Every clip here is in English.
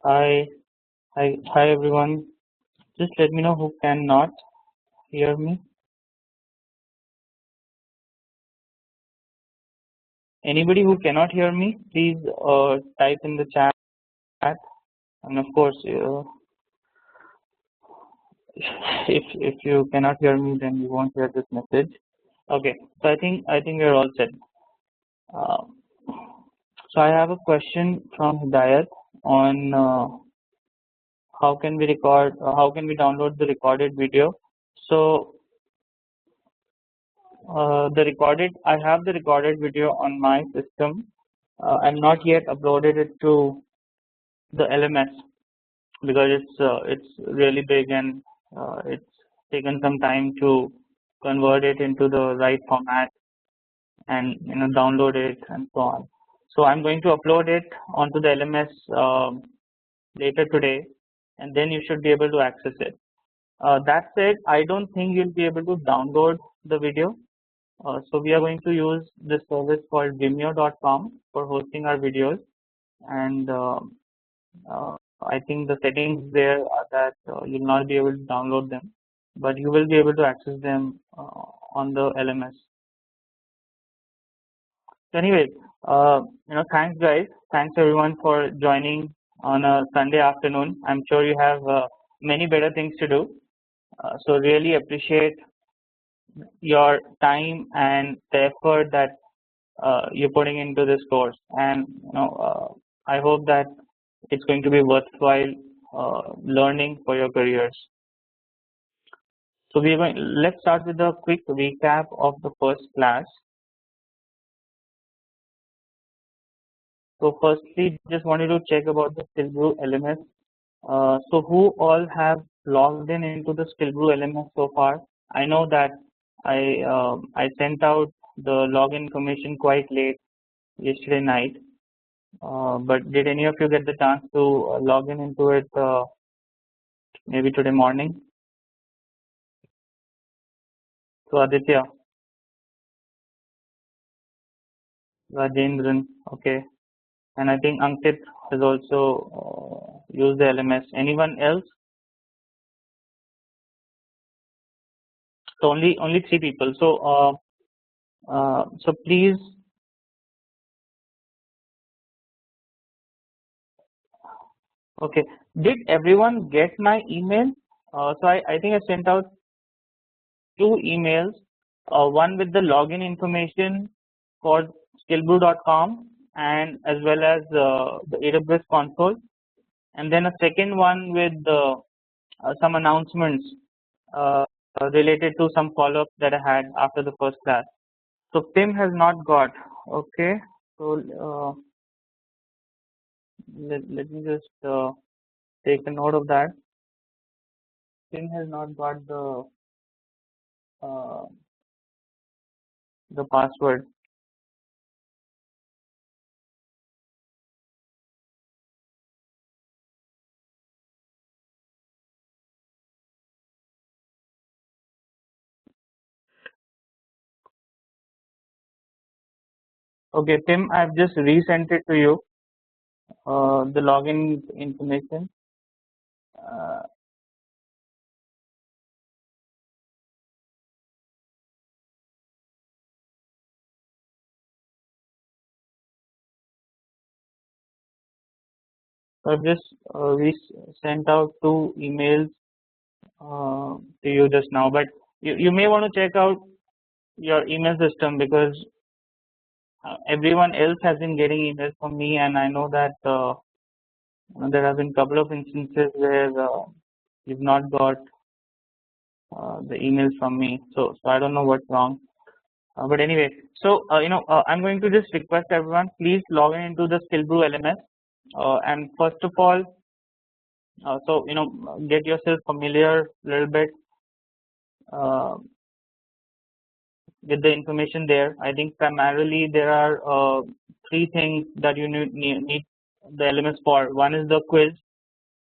Hi, hi everyone. Just let me know who cannot hear me. Anybody who cannot hear me, please type in the chat. And of course, if you cannot hear me, then you won't hear this message. Okay, so I think we're all set. Uh, so I have a question from Hidayat on how can we record, how can we download the recorded video. So I have the recorded video on my system. I'm not yet uploaded it to the LMS because it's really big and it's taken some time to convert it into the right format and download it and so on. So I'm going to upload it onto the LMS later today, and then you should be able to access it. That said, I don't think you'll be able to download the video. So we are going to use this service called Vimeo.com for hosting our videos, and I think the settings there are that you'll not be able to download them, but you will be able to access them on the LMS. So anyway, thanks guys, thanks everyone for joining on a Sunday afternoon. I'm sure you have many better things to do, so really appreciate your time and the effort that you're putting into this course, and I hope that it's going to be worthwhile learning for your careers. So let's start with a quick recap of the first class. So firstly, just wanted to check about the SkillBrew LMS. So who all have logged in into the SkillBrew LMS so far? I know that I sent out the login information quite late yesterday night, but did any of you get the chance to log in into it maybe today morning? So Aditya, Rajendran, okay, and I think Ankit has also used the LMS. Anyone else? So only 3 people. So please, okay. Did everyone get my email? So I think I sent out 2 emails. One with the login information for skillbrew.com and as well as the AWS console, and then a second one with some announcements related to some follow-ups that I had after the first class. So Tim has not got. Okay, so let me just take a note of that. Tim has not got uh, the password. Okay, Tim, I've just resent it to you. The login information. Uh, I've just sent out 2 emails to you just now, but you may want to check out your email system because everyone else has been getting emails from me, and I know that there have been a couple of instances where you've not got the emails from me. So I don't know what's wrong. But anyway, so I'm going to just request everyone, please log in into the SkillBrew LMS, and first of all, so get yourself familiar a little bit uh, with the information there. I think primarily there are 3 things that you need the LMS for. One is the quiz,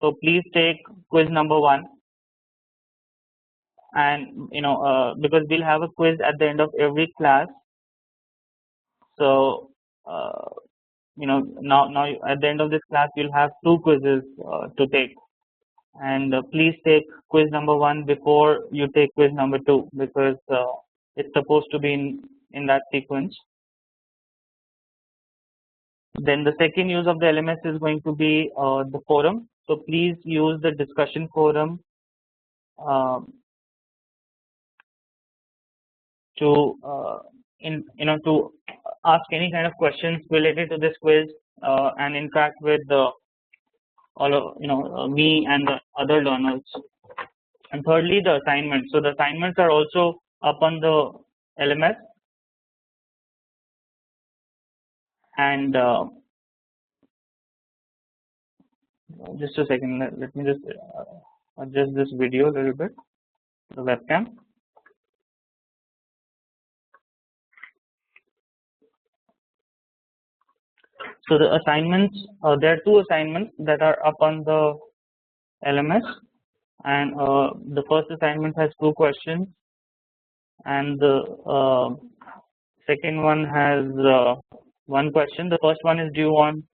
so please take quiz number 1, and because we'll have a quiz at the end of every class. So now at the end of this class you'll have two quizzes to take, and please take quiz number 1 before you take quiz number 2, because it's supposed to be in that sequence. Then the second use of the LMS is going to be the forum. So please use the discussion forum to to ask any kind of questions related to this quiz and interact with all of me and the other learners. And thirdly, the assignments. So the assignments are also up on the LMS, and just a second, let me just adjust this video a little bit, the webcam. So the assignments, there are two assignments that are up on the LMS, and the first assignment has 2 questions, and the second one has 1 question. The first one is due on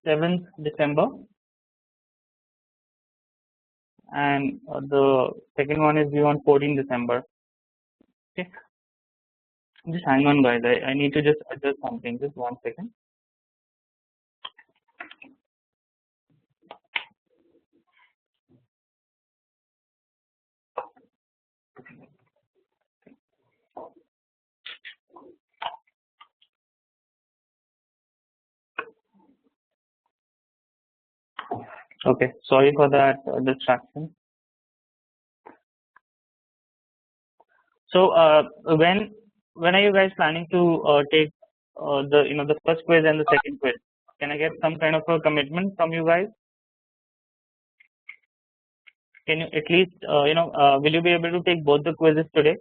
7th December, and the second one is due on 14th December. Okay, just hang on guys, I need to just adjust something, just 1 second. Okay, sorry for that distraction. So when are you guys planning to take the first quiz and the second quiz? Can I get some kind of a commitment from you guys? Can you at least will you be able to take both the quizzes today?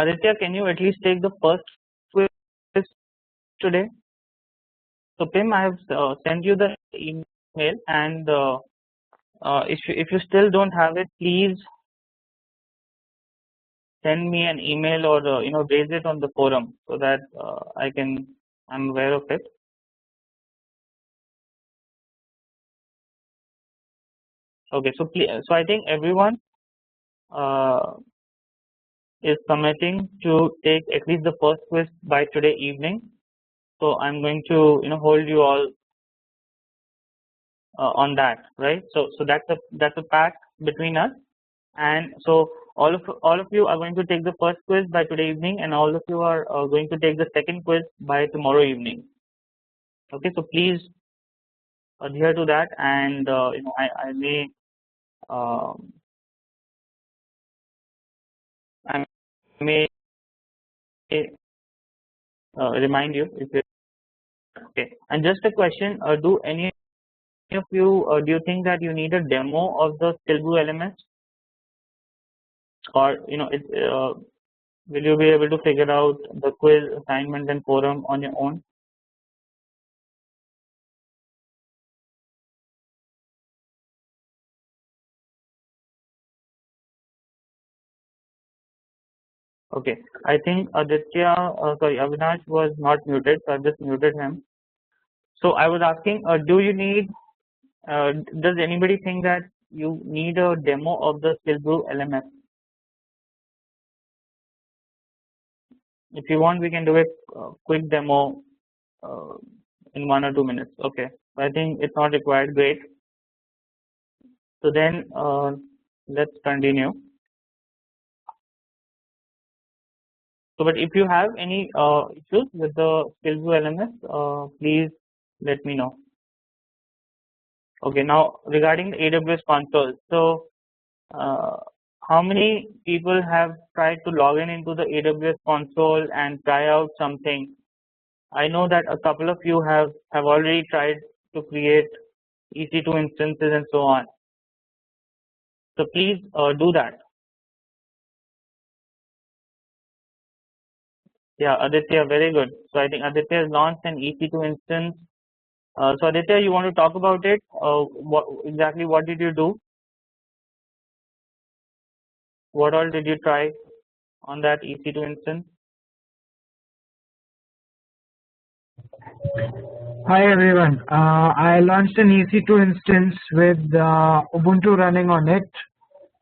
Aditya, can you at least take the first quiz today? So Pim, I have sent you the email, and if you still don't have it, please send me an email or raise it on the forum so that I'm aware of it. Okay, so I think everyone is committing to take at least the first quiz by today evening. So I'm going to hold you all on that, right? So that's a pact between us, and so all of you are going to take the first quiz by today evening, and all of you are going to take the second quiz by tomorrow evening. Okay, so please adhere to that, and I may remind you if you. Okay, and just a question: do any of you do you think that you need a demo of the SkillBrew LMS, or will you be able to figure out the quiz, assignment, and forum on your own? Okay, I think Avinash was not muted, so I just muted him. So I was asking, do you need? Does anybody think that you need a demo of the SkillBrew LMS? If you want, we can do a quick demo in 1 or 2 minutes. Okay, I think it's not required. Great. So then let's continue. So, but if you have any issues with the SkillBrew LMS, please let me know. Okay, now regarding the AWS console, so how many people have tried to log in into the AWS console and try out something? I know that a couple of you have already tried to create EC2 instances and so on. So please do that. Yeah, Aditya, very good. So I think Aditya has launched an EC2 instance So Aditya, you want to talk about it? What did you do? What all did you try on that EC2 instance? Hi everyone. I launched an EC2 instance with Ubuntu running on it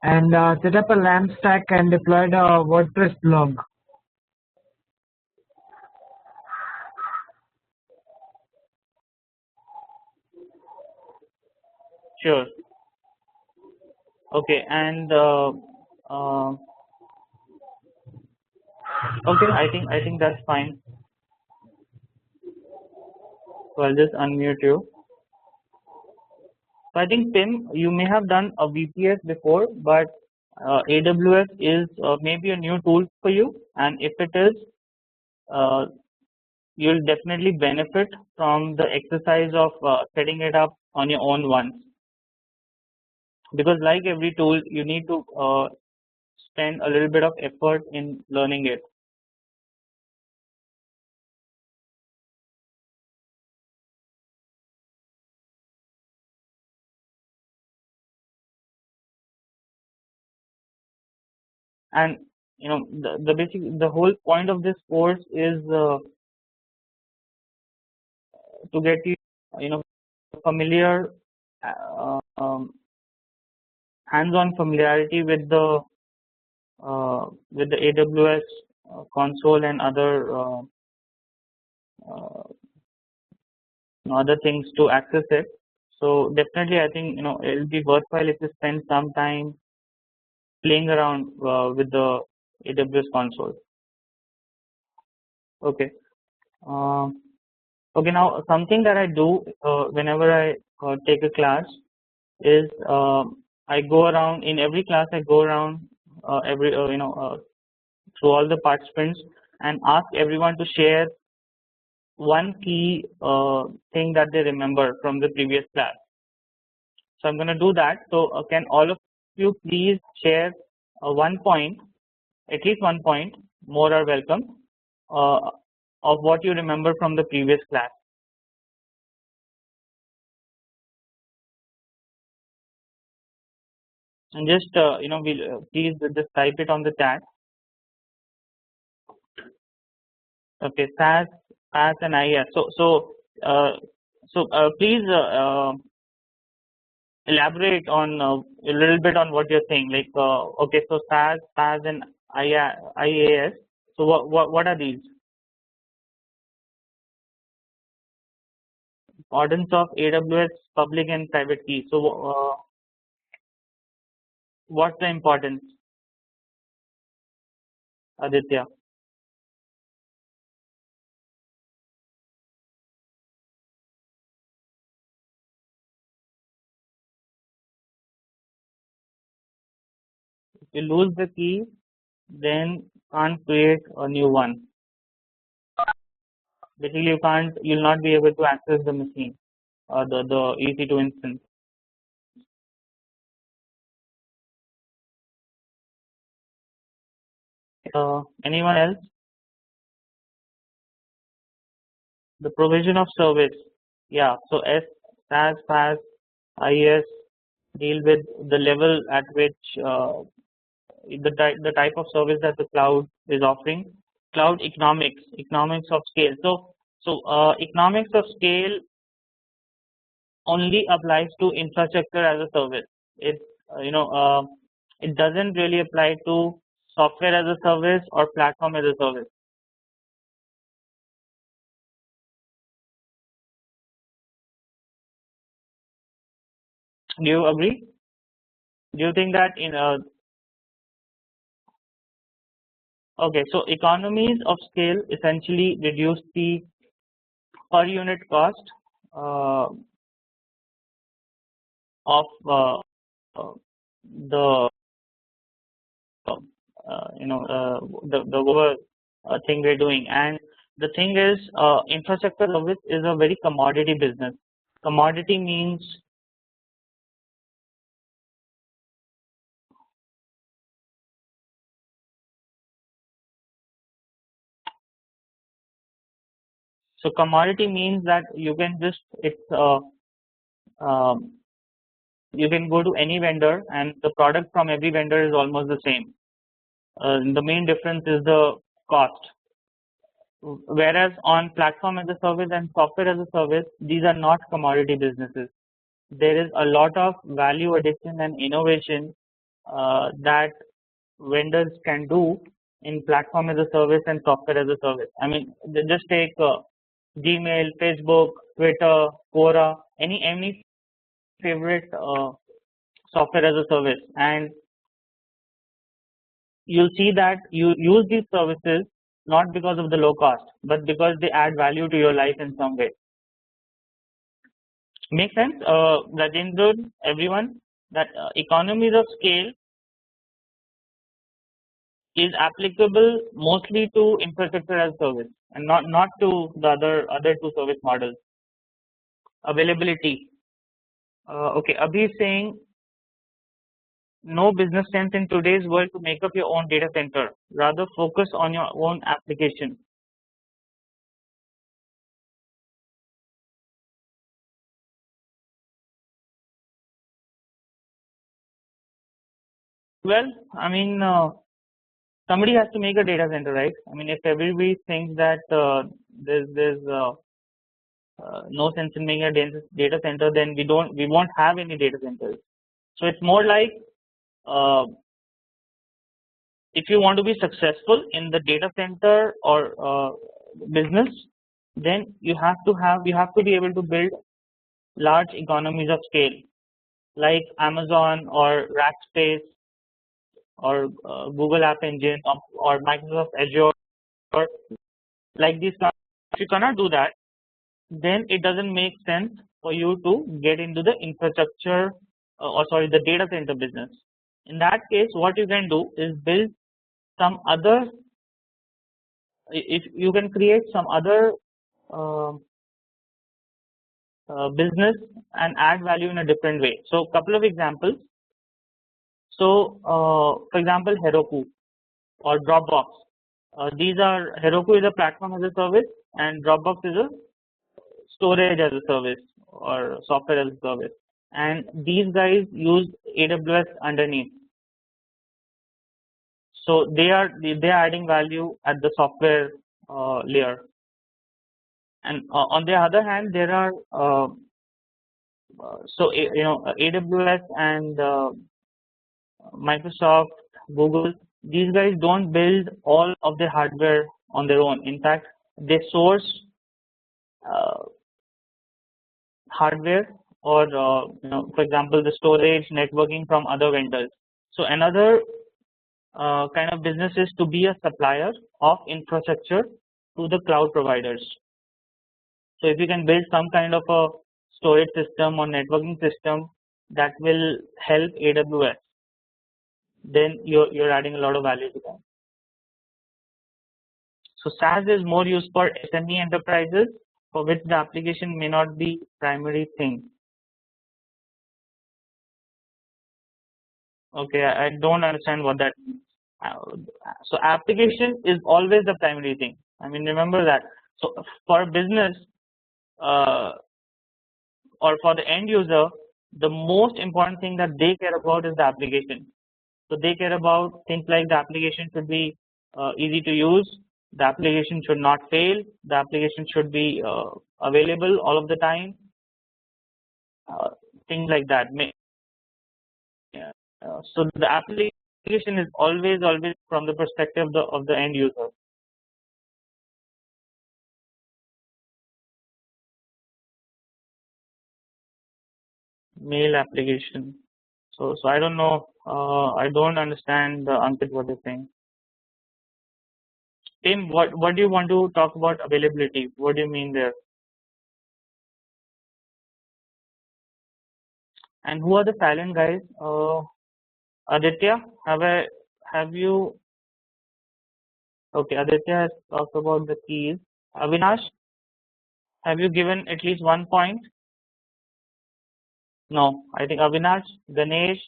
and set up a LAMP stack and deployed a WordPress blog. Sure. Okay, and okay, I think that's fine. So I'll just unmute you. So I think Pim, you may have done a VPS before, but AWS is maybe a new tool for you, and if it is, you'll definitely benefit from the exercise of setting it up on your own once, because like every tool, you need to spend a little bit of effort in learning it. And the whole point of this course is to get you familiar, hands-on familiarity with the AWS console and uh, other things to access it. So definitely, I think it'll be worthwhile if you spend some time playing around with the AWS console. Okay. Okay. Now something that I do whenever I take a class is I go around in every class. I go around every through all the participants and ask everyone to share one key thing that they remember from the previous class. So I'm going to do that. So can all of you please share one point, at least one point, more are welcome, of what you remember from the previous class. And just please just type it on the chat. Okay, SAS, PAS, and IAS. So please elaborate on a little bit on what you're saying. Like okay, so SAS, PAS, and IAS. So what are these? Importance of AWS public and private keys. So what's the importance, Aditya? If you lose the key, then can't create a new one. Basically, you'll not be able to access the machine, the EC2 instance. Anyone else? The provision of service. Yeah. So SAS, PAS, IS deal with the level at which the type of service that the cloud is offering. Cloud economics of scale. So economics of scale only applies to infrastructure as a service. It it doesn't really apply to software as a service or platform as a service. Do you agree? Do you think that okay, so economies of scale essentially reduce the per unit cost uh, of the the over thing we're doing. And the thing is, infrastructure service is a very commodity business. Commodity means So commodity means that you can just um, you can go to any vendor and the product from every vendor is almost the same. The main difference is the cost. Whereas on platform as a service and software as a service, these are not commodity businesses. There is a lot of value addition and innovation that vendors can do in platform as a service and software as a service. I mean, just take Gmail, Facebook, Twitter, Quora, any favorite software as a service, and you'll see that you use these services not because of the low cost, but because they add value to your life in some way. Make sense, Rajendra, everyone, that economies of scale is applicable mostly to infrastructure as service and not to the other two service models. Availability. Okay, Abhi is saying no business sense in today's world to make up your own data center. Rather focus on your own application. Well, I mean, somebody has to make a data center, right? I mean, if everybody thinks that there's no sense in making a data center, then we won't have any data centers. So it's more like if you want to be successful in the data center or business, then you have to be able to build large economies of scale like Amazon or Rackspace or Google App Engine or Microsoft Azure or like these. If you cannot do that, then it doesn't make sense for you to get into the infrastructure or sorry, the data center business. In that case, what you can do is build some other. If you can create some other uh, business and add value in a different way. So, couple of examples. So, for example, Heroku or Dropbox. These are Heroku is a platform as a service, and Dropbox is a storage as a service or software as a service. And these guys use AWS underneath. So they are adding value at the software layer. And on the other hand, there are so you know AWS and Microsoft, Google. These guys don't build all of their hardware on their own. In fact, they source uh, hardware or for example, the storage, networking from other vendors. So another kind of business is to be a supplier of infrastructure to the cloud providers. So if you can build some kind of a storage system or networking system that will help AWS, then you're adding a lot of value to them. So SaaS is more used for SME enterprises for which the application may not be primary thing. Okay, I don't understand what that means. So application is always the primary thing. I mean, remember that. So for business or for the end user, the most important thing that they care about is the application. So they care about things like the application should be easy to use, the application should not fail, the application should be available all of the time, things like that. So the application is always from the perspective of the end user. Mail application. So I don't know. I don't understand Ankit what you're saying. Tim, what do you want to talk about availability? What do you mean there? And who are the silent guys? Aditya, have you? Okay, Aditya has talked about the keys. Avinash, have you given at least 1 point? No, I think Avinash, Ganesh.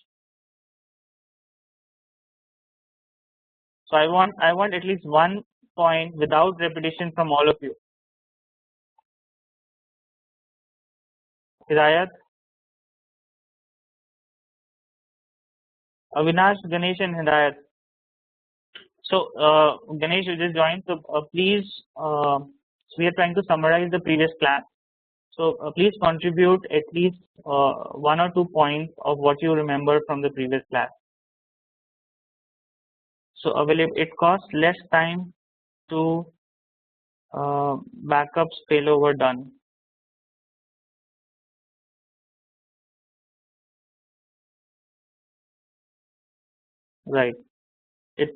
So I want at least 1 point without repetition from all of you. Hidayat, Avinash, Ganesh, and Hidayat. So Ganesh, you just joined. So please, we are trying to summarize the previous class. So please contribute at least 1 or 2 points of what you remember from the previous class. So available, it costs less time to backups failover done. Right. It's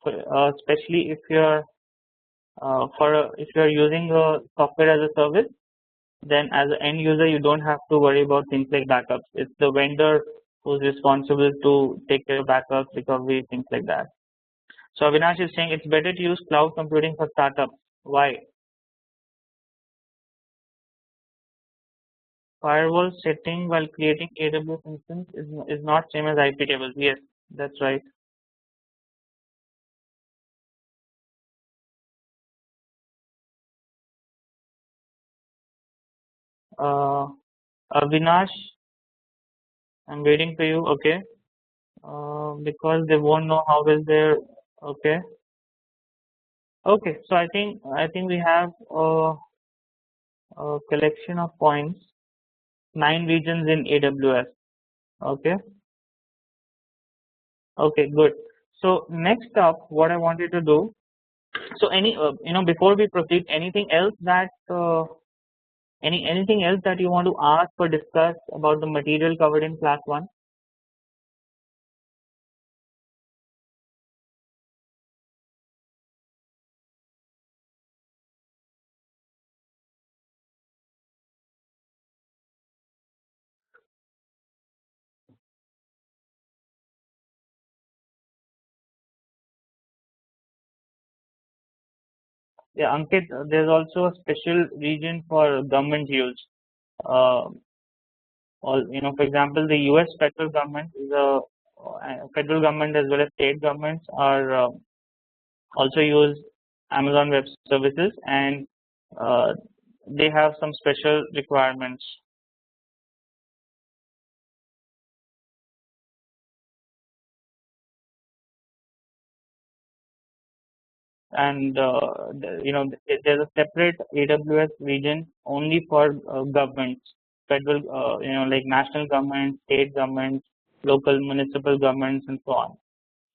especially if you're if you're using a software as a service, then as an end user you don't have to worry about things like backups. It's the vendor who's responsible to take care of backups, recovery, things like that. So Avinash is saying it's better to use cloud computing for startups. Why? Firewall setting while creating AWS instance is not same as IP tables. Yes, that's right. Uh, Avinash, I'm waiting for you. Okay. Because they won't know how is their. Okay. Okay. So I think we have a collection of points. 9 regions in AWS. Okay. Okay. Good. So next up, what I wanted to do. So any before we proceed, anything else that anything else that you want to ask or discuss about the material covered in class 1? Yeah, Ankit, there's also a special region for government use. Uh, for example, the U.S. federal government is a federal government as well as state governments are also use Amazon Web Services, and uh, they have some special requirements. And there's a separate AWS region only for governments, federal, like national government, state governments, local municipal governments, and so on.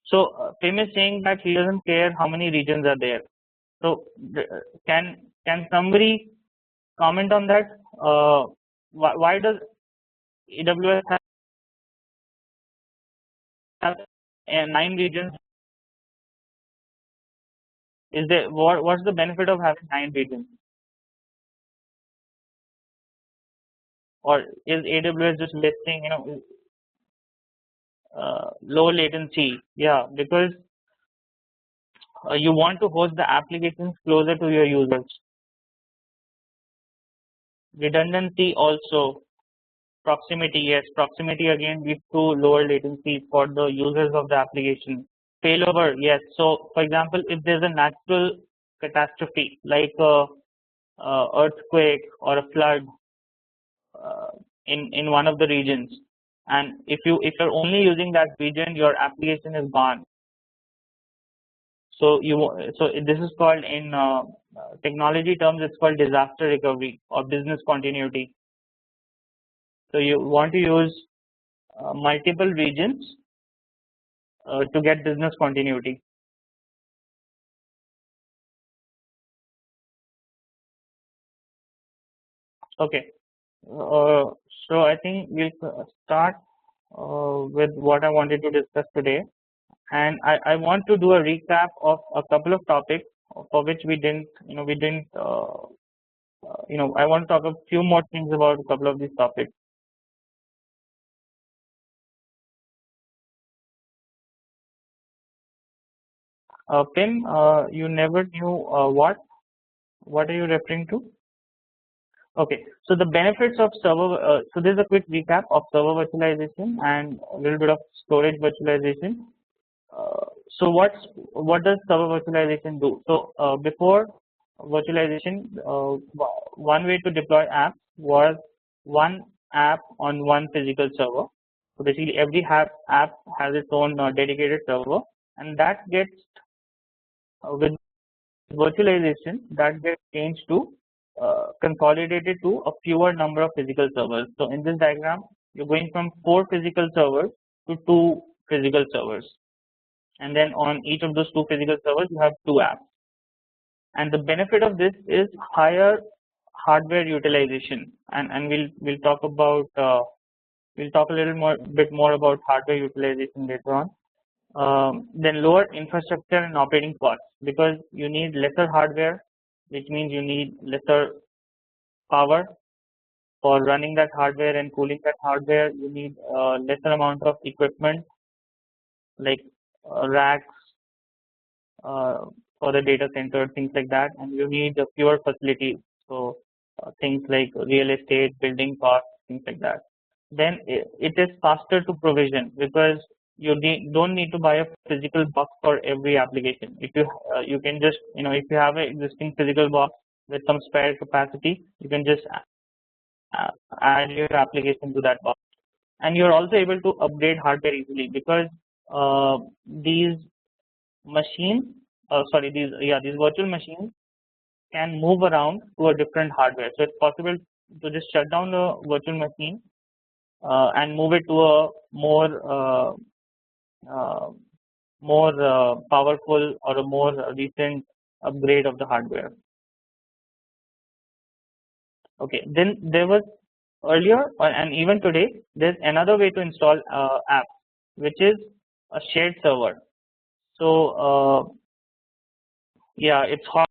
So Tim is saying that he doesn't care how many regions are there. So can somebody comment on that? Why does AWS have 9 regions? Is there what's the benefit of having 9 regions? Or is AWS just listing low latency? Yeah, because you want to host the applications closer to your users. Redundancy also, proximity, yes, proximity again leads to lower latency for the users of the application. Failover, yes. So for example, if there's a natural catastrophe like a earthquake or a flood uh, in one of the regions, and if you're only using that region, your application is gone. So this is called in technology terms, it's called disaster recovery or business continuity. So you want to use multiple regions to get business continuity. Okay. So I think we'll start with what I wanted to discuss today, and I want to do a recap of a couple of topics for which we didn't. I want to talk a few more things about a couple of these topics. Pim, you never knew what? What are you referring to? Okay, so the benefits of server. So there's a quick recap of server virtualization and a little bit of storage virtualization. So what does server virtualization do? So before virtualization, one way to deploy apps was one app on one physical server. So basically every app has its own dedicated server, and that gets with virtualization that gets changed to consolidated to a fewer number of physical servers. So in this diagram, you're going from 4 physical servers to 2 physical servers, and then on each of those 2 physical servers you have 2 apps. And the benefit of this is higher hardware utilization, and we'll talk about we'll talk a little bit more about hardware utilization later on. Then lower infrastructure and operating costs, because you need lesser hardware, which means you need lesser power for running that hardware and cooling that hardware. You need lesser amount of equipment like racks for the data center, things like that, and you need fewer facilities. So things like real estate, building costs, things like that. Then it is faster to provision, because you don't need to buy a physical box for every application. If you can just, if you have an existing physical box with some spare capacity, you can just add your application to that box, and you're also able to upgrade hardware easily, because these machines, these virtual machines can move around to a different hardware. So it's possible to just shut down the virtual machine and move it to a more powerful or a more recent upgrade of the hardware. Okay, then there was earlier, and even today, there's another way to install apps, which is a shared server. So yeah, it's hot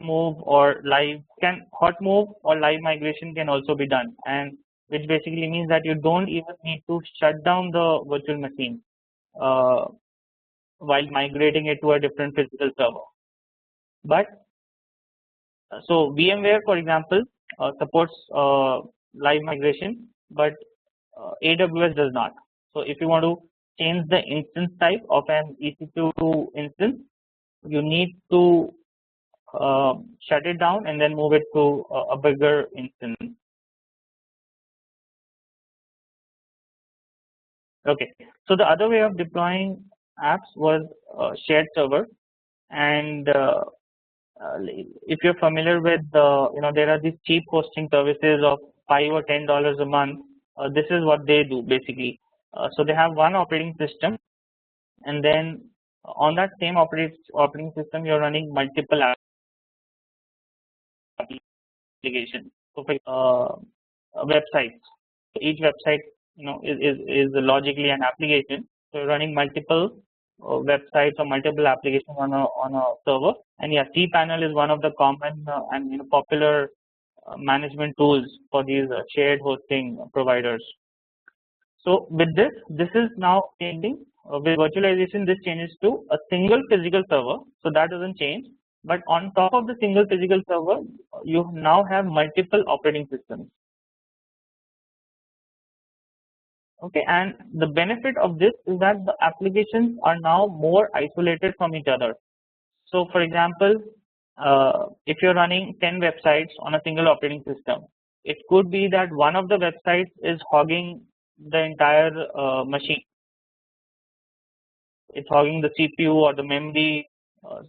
move or live migration can also be done, and which basically means that you don't even need to shut down the virtual machine while migrating it to a different physical server. But so VMware, for example, supports live migration, but AWS does not. So if you want to change the instance type of an EC2 instance, you need to shut it down and then move it to a bigger instance. Okay, so the other way of deploying apps was shared server, and if you're familiar with there are these cheap hosting services of $5 or $10 a month. This is what they do basically. So they have one operating system, and then on that same operating system you're running multiple applications. So for websites, so each website is logically an application. So you're running multiple websites or multiple applications on a server, and yeah, cPanel is one of the common and popular management tools for these shared hosting providers. So with this is now changing with virtualization. This changes to a single physical server, so that doesn't change. But on top of the single physical server, you now have multiple operating systems. Okay, and the benefit of this is that the applications are now more isolated from each other. So for example, if you're running 10 websites on a single operating system, it could be that one of the websites is hogging the entire machine. It's hogging the CPU or the memory,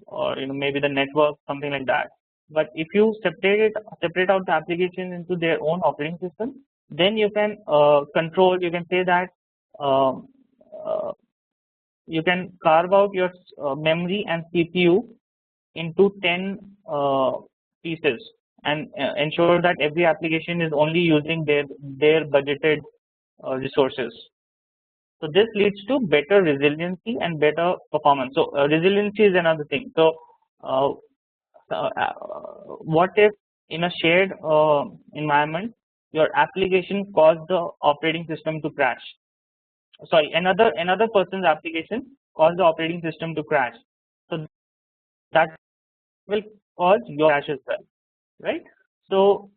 or maybe the network, something like that. But if you separate out the application into their own operating system, then you can control. You can say that you can carve out your memory and CPU into 10 pieces, and ensure that every application is only using their budgeted resources. So this leads to better resiliency and better performance. So resiliency is another thing. So what if in a shared environment your application caused the operating system to crash? Sorry, another person's application caused the operating system to crash. So that will cause your crash as well, right? So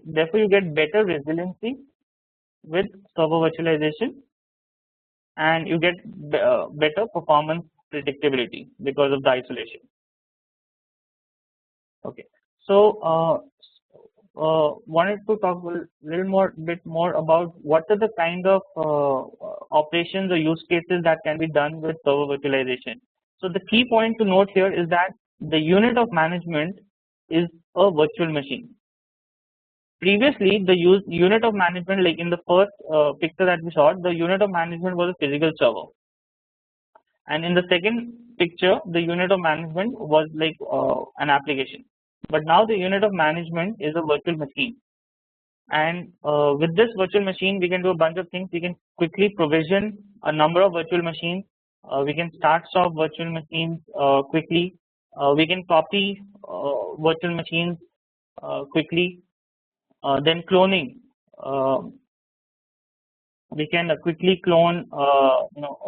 therefore you get better resiliency with server virtualization, and you get better performance predictability because of the isolation. Okay, so wanted to talk a bit more about what are the kind of operations or use cases that can be done with server virtualization. So the key point to note here is that the unit of management is a virtual machine. Previously, the unit of management, like in the first picture that we saw, the unit of management was a physical server, and in the second picture, the unit of management was like an application. But now the unit of management is a virtual machine, and with this virtual machine, we can do a bunch of things. We can quickly provision a number of virtual machines. We can start stop virtual machines quickly. We can copy virtual machines quickly. Then cloning. We can quickly clone,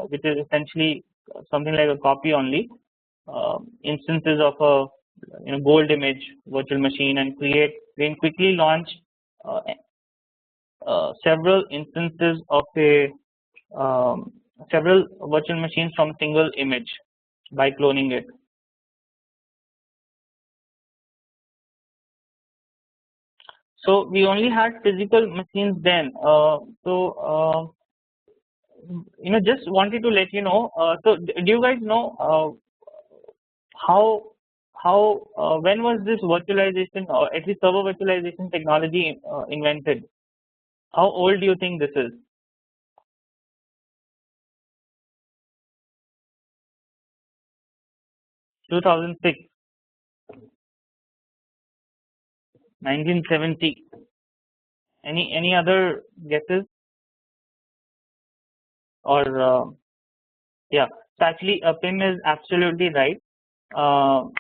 which is essentially something like a copy only, instances of a gold image virtual machine, and we can quickly launch several instances of several virtual machines from single image by cloning it. So we only had physical machines then. Just wanted to let you know. So do you guys know when was this virtualization, or at least server virtualization technology invented? How old do you think this is? 2006, 1970. Any other guesses? Or yeah, so actually PIM is absolutely right. So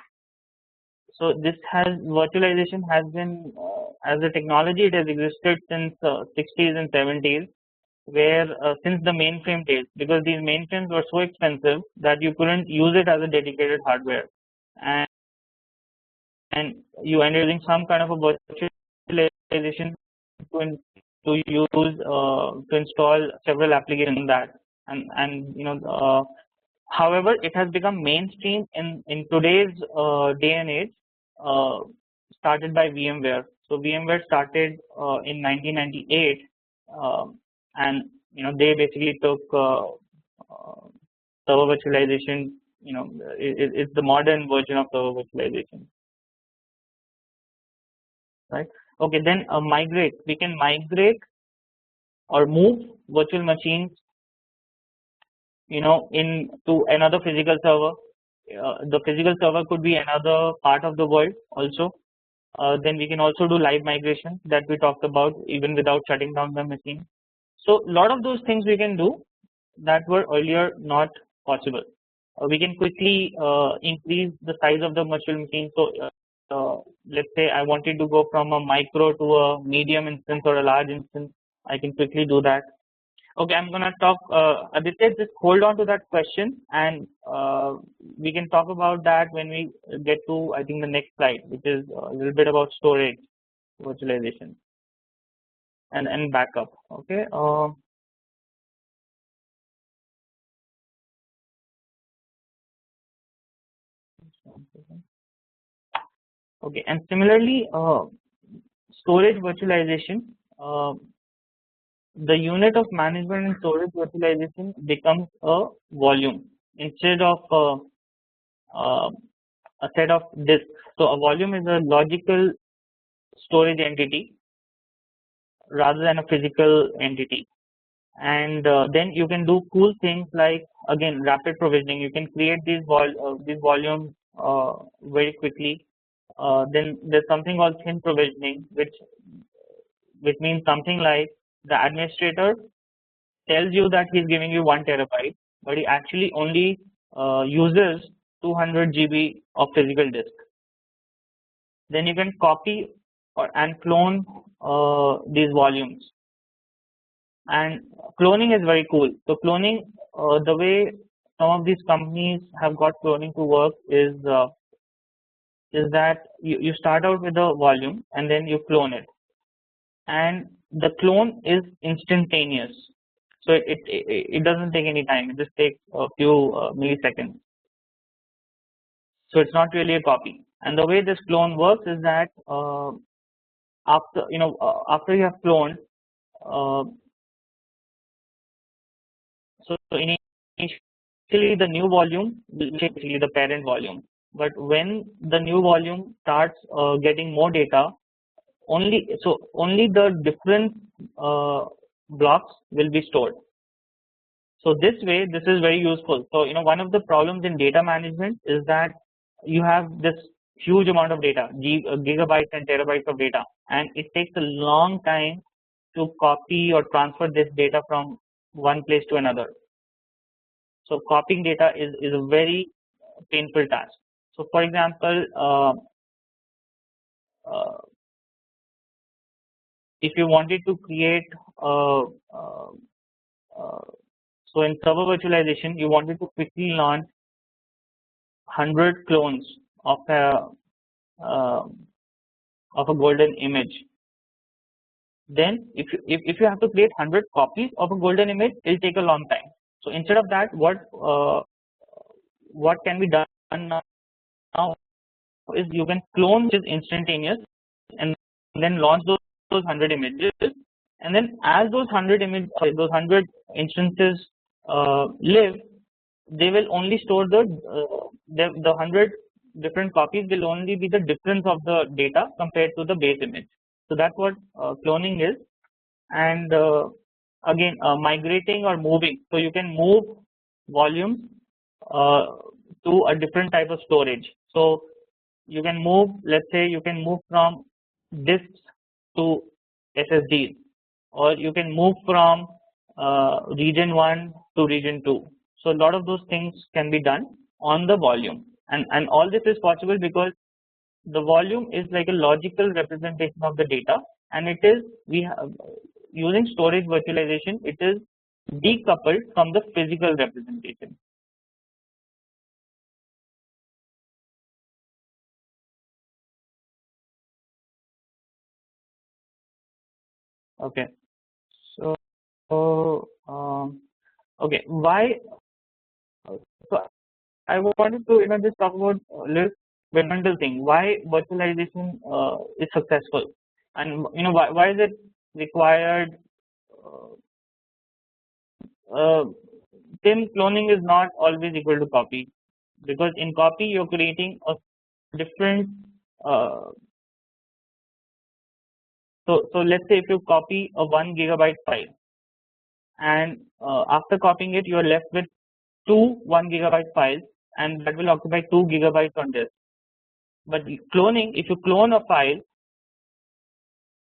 this virtualization has been as a technology, it has existed since 60s and 70s, where since the mainframe days, because these mainframes were so expensive that you couldn't use it as a dedicated hardware, and you ended using some kind of a virtualization to use to install several applications in that, and however, it has become mainstream in today's day and age, started by VMware. So VMware started in 1998, and they basically took server virtualization. It's the modern version of server virtualization, right? Okay, then migrate. We can migrate or move virtual machines, into another physical server. The physical server could be another part of the world also. Then we can also do live migration that we talked about, even without shutting down the machine. So a lot of those things we can do that were earlier not possible. We can quickly increase the size of the virtual machine. So let's say I wanted to go from a micro to a medium instance or a large instance, I can quickly do that. Okay, I'm gonna talk. Aditya, just hold on to that question, and we can talk about that when we get to, I think, the next slide, which is a little bit about storage, virtualization, and backup. Okay. Okay, and similarly, storage virtualization. The unit of management in storage virtualization becomes a volume instead of a set of disks. So a volume is a logical storage entity rather than a physical entity, and then you can do cool things like, again, rapid provisioning. You can create these volumes very quickly. Then there's something called thin provisioning, which means something like the administrator tells you that he's giving you 1 terabyte, but he actually only uses 200 GB of physical disk. Then you can copy and clone these volumes, and cloning is very cool. So cloning, the way some of these companies have got cloning to work is that you start out with a volume and then you clone it, and the clone is instantaneous. So it doesn't take any time. It just takes a few milliseconds. So it's not really a copy. And the way this clone works is that after after you have cloned, uh, so initially the new volume will be basically the parent volume, but when the new volume starts getting more data, only the different blocks will be stored. So this way, this is very useful. So one of the problems in data management is that you have this huge amount of data, gigabytes and terabytes of data, and it takes a long time to copy or transfer this data from one place to another. So copying data is a very painful task. So for example, uh, if you wanted to create uh, uh, so in server virtualization, you wanted to quickly launch 100 clones of a uh, of a golden image. Then if you have to create 100 copies of a golden image, it will take a long time. So instead of that, what can be done now is you can clone, which is instantaneous, and then launch those 100 images, and then as those 100 instances live, they will only store the 100 different copies will only be the difference of the data compared to the base image. So that's what cloning is. And again, migrating or moving, so you can move volumes uh, to a different type of storage. So you can move, let's say you can move from disks to SSDs, or you can move from region 1 to region 2. So a lot of those things can be done on the volume, and all this is possible because the volume is like a logical representation of the data, and it is using storage virtualization, it is decoupled from the physical representation. Okay, so okay, why? So I wanted to just talk about a little fundamental thing. Why virtualization is successful, and why is it required? Then cloning is not always equal to copy, because in copy you're creating a different. Uh, so let's say if you copy a 1 gigabyte file, and after copying it you are left with two 1 gigabyte files, and that will occupy 2 gigabytes on disk. But cloning, if you clone a file,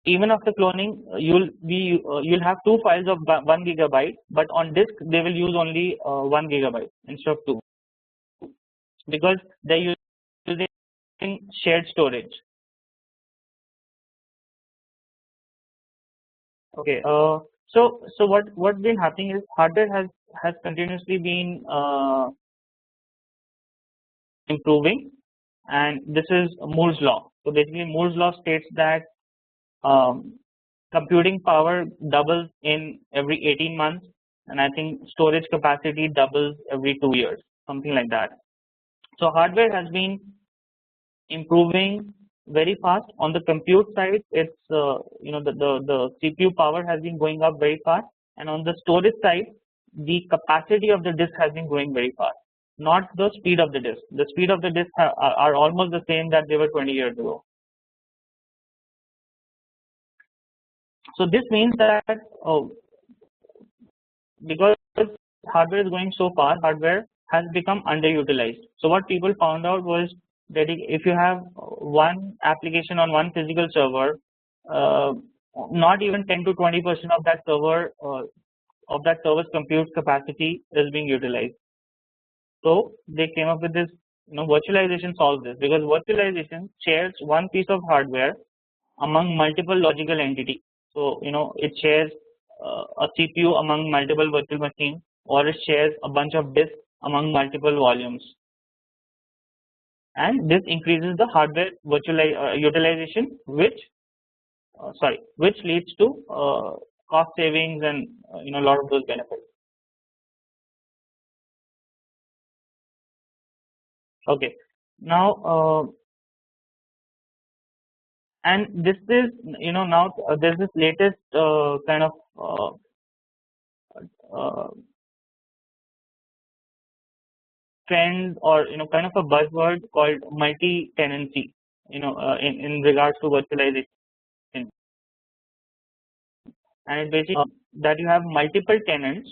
even after cloning, you'll have two files of 1 gigabyte, but on disk they will use only 1 gigabyte instead of 2, because they're using shared storage. Okay. So what's been happening is hardware has continuously been improving, and this is Moore's law. So basically, Moore's law states that um, computing power doubles in every 18 months, and I think storage capacity doubles every 2 years, something like that. So hardware has been improving very fast. On the compute side, it's the CPU power has been going up very fast, and on the storage side, the capacity of the disk has been growing very fast, not the speed of the disk. The speed of the disk are almost the same that they were 20 years ago. So this means that because hardware is going so far, hardware has become underutilized. So what people found out was that if you have one application on one physical server, uh, not even 10 to 20% of that server's compute capacity is being utilized. So they came up with this. Virtualization solves this, because virtualization shares one piece of hardware among multiple logical entities. So it shares a CPU among multiple virtual machines, or it shares a bunch of disks among multiple volumes, and this increases the hardware utilization, which leads to cost savings and a lot of those benefits. Okay, now And this is, now there's this latest kind of uh, trend, or kind of a buzzword called multi-tenancy, in regards to virtualization. And it basically that you have multiple tenants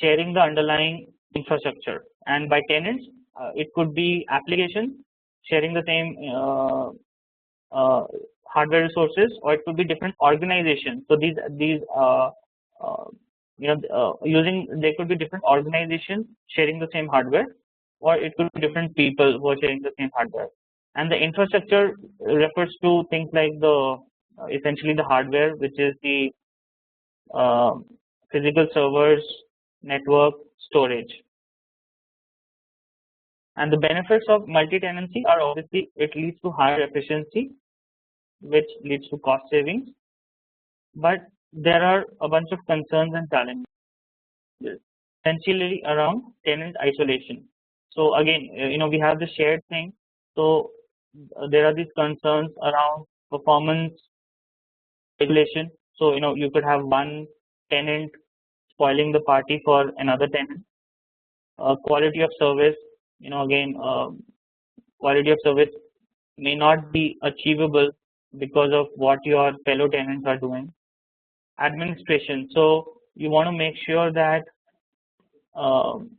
sharing the underlying infrastructure, and by tenants it could be applications sharing the same uh, hardware resources, or it could be different organizations. So these uh, using, they could be different organizations sharing the same hardware, or it could be different people who are sharing the same hardware. And the infrastructure refers to things like the essentially the hardware, which is the uh, physical servers, network, storage. And the benefits of multi-tenancy are obviously it leads to higher efficiency, which leads to cost savings, but there are a bunch of concerns and challenges, essentially around tenant isolation. So again, we have the shared thing, so there are these concerns around performance regulation. So you could have one tenant spoiling the party for another tenant. Quality of service, again, quality of service may not be achievable because of what your fellow tenants are doing. Administration, so you want to make sure that um,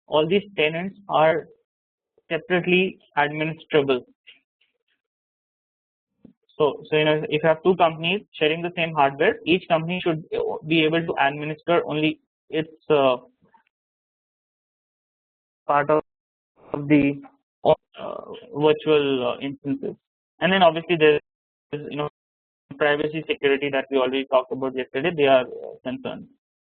all these tenants are separately administrable. So if you have two companies sharing the same hardware, each company should be able to administer only its part of the virtual instances. And then obviously there is privacy, security that we already talked about yesterday. They are concerned.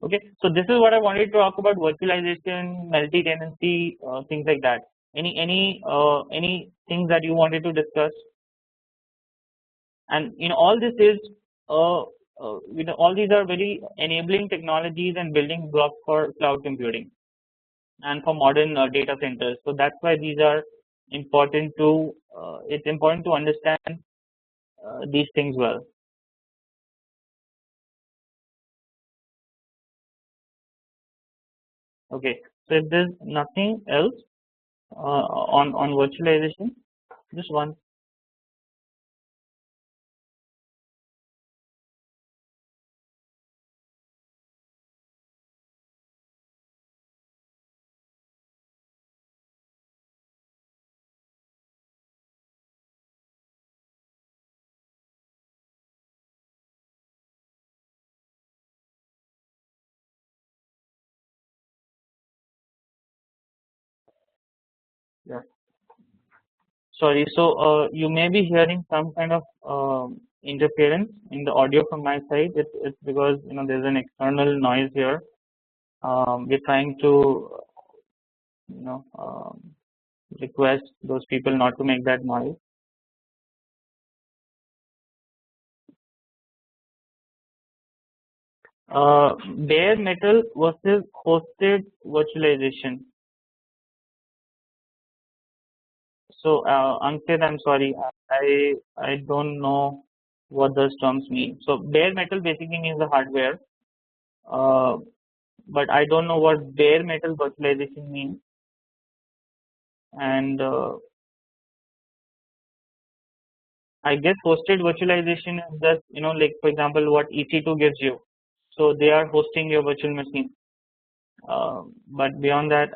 Okay, so this is what I wanted to talk about: virtualization, multi-tenancy, things like that. Any things that you wanted to discuss? And all this is all these are very enabling technologies and building blocks for cloud computing and for modern data centers. So that's why these are important to it's important to understand these things well. Okay, so if there's nothing else on virtualization, just one. Yeah. Sorry, so you may be hearing some kind of interference in the audio from my side. It's because there's an external noise here. We're trying to request those people not to make that noise. Bare metal versus hosted virtualization. So Ankit, I'm sorry, I don't know what those terms mean. So bare metal basically means the hardware, but I don't know what bare metal virtualization means. And I guess hosted virtualization is just like, for example, what EC2 gives you. So they are hosting your virtual machine. But beyond that,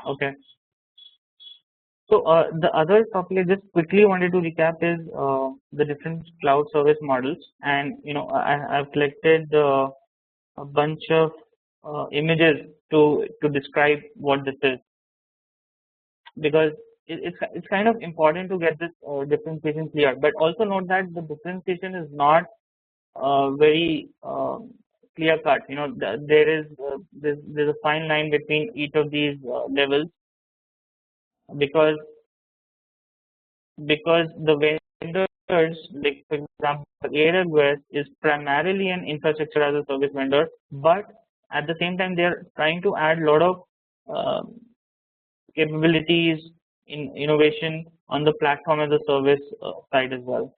okay. So the other topic I just quickly wanted to recap is the different cloud service models, and I've collected a bunch of images to describe what this is, because it's kind of important to get this differentiation clear. But also note that the differentiation is not very clear cut. There is there's a fine line between each of these levels, because the vendors, like for example AWS is primarily an infrastructure as a service vendor, but at the same time they are trying to add a lot of capabilities in innovation on the platform as a service side as well.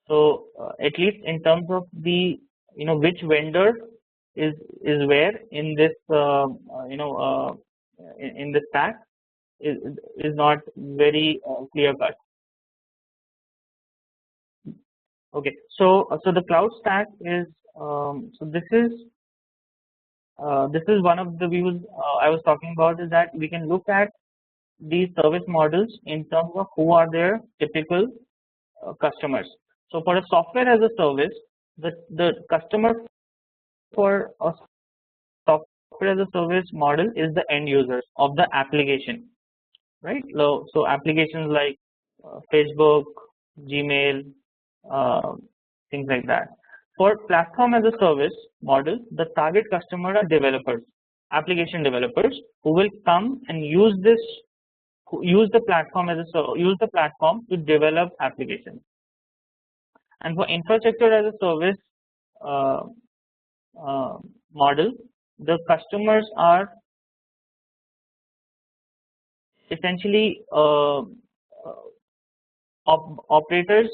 So at least in terms of the which vendor is where in this in this stack is not very clear cut. Okay, so the cloud stack is so this is one of the views I was talking about, is that we can look at these service models in terms of who are their typical customers. So for a software as a service, the customer for a software as a service model is the end users of the application, right? So applications like Facebook, Gmail, things like that. For platform as a service model, the target customer are developers, application developers, who will come and use the platform to develop applications. And for infrastructure as a service model, the customers are essentially operators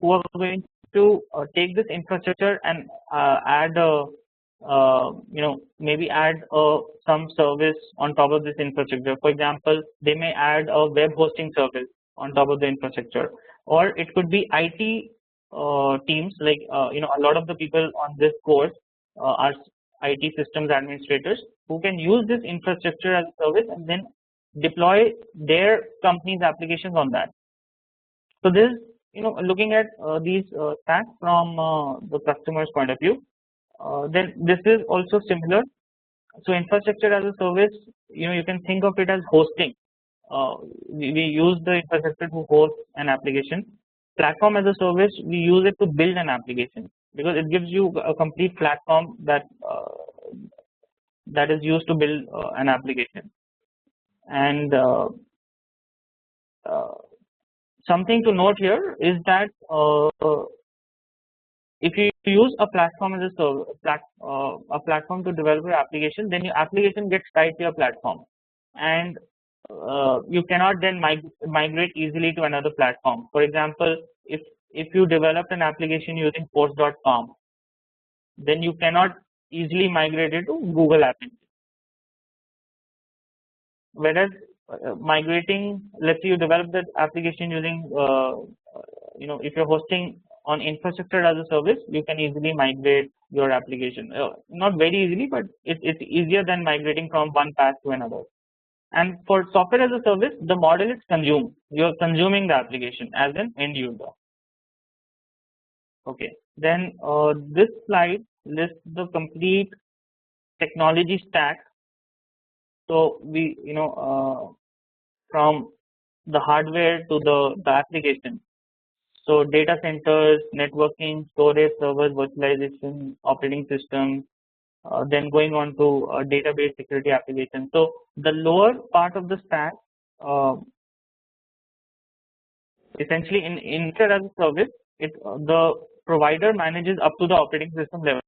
who are going to take this infrastructure and add maybe add some service on top of this infrastructure. For example, they may add a web hosting service on top of the infrastructure, or it could be IT teams, like a lot of the people on this course are IT systems administrators who can use this infrastructure as a service and then deploy their company's applications on that. So this is looking at these stacks from the customer's point of view. Then this is also similar. So infrastructure as a service, you can think of it as hosting. We use the infrastructure to host an application. Platform as a service, we use it to build an application, because it gives you a complete platform that is used to build an application. And something to note here is that if you use a platform as a service, a platform to develop your application, then your application gets tied to your platform, and you cannot then migrate easily to another platform. For example, if you developed an application using post.com, then you cannot easily migrate it to Google App Engine. Whereas migrating, let's say you develop that application using if you're hosting on infrastructure as a service, you can easily migrate your application. Not very easily, but it's easier than migrating from one path to another. And for software as a service, the model is consumed. You're consuming the application as an end user. Okay, then this slide lists the complete technology stack. So we from the hardware to the application. So data centers, networking, storage, servers, virtualization, operating system, then going on to database security application. So the lower part of the stack, essentially in as a service, the provider manages up to the operating system level.